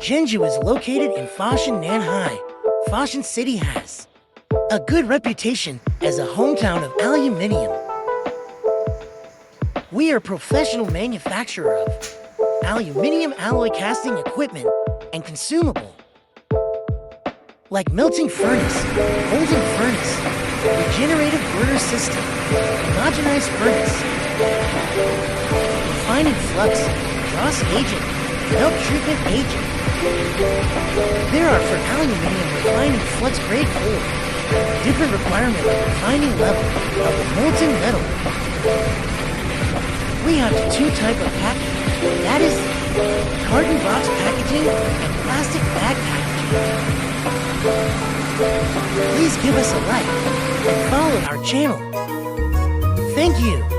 Genju is located in Foshan, Nanhai. Foshan City has a good reputation as a hometown of aluminium. We are a professional manufacturer of aluminium alloy casting equipment and consumable, like melting furnace, molding furnace, regenerative burner system, homogenized furnace, refining flux, Dross agent, melt treatment agent. There are for aluminium refining flux grade 4, different requirement of refining level of the molten metal. We have two types of packaging, that is carton box packaging and plastic bag packaging. Please give us a like and follow our channel. Thank you.